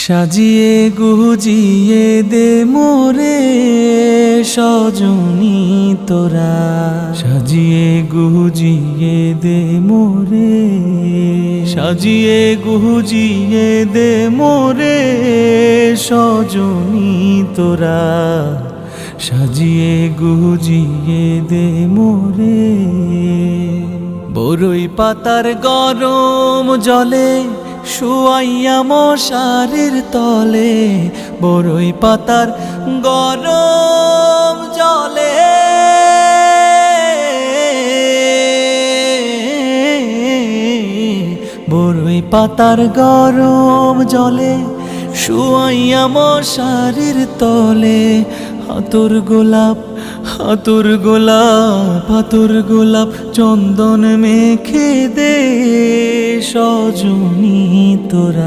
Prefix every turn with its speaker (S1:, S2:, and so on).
S1: সাজিয়ে গুজিয়ে দে মোরে সজনী তোরা, সাজিয়ে গুজিয়ে দে মোরে, সাজিয়ে গুজিয়ে দে মোরে সজনী তোরা, সাজিয়ে গুজিয়ে দে মোরে। বরই পাতার গরম জলে শুয়াইয়া মশারির তলে, বরই পাতার গরম জলে, বরই পাতার গরম জলে শুয়াইয়া মশারির তলে। হাতুর গোলাপ, হাতুর গোলাপ, হাতুর গোলাপ চন্দন মেখে দে সজনী তোরা।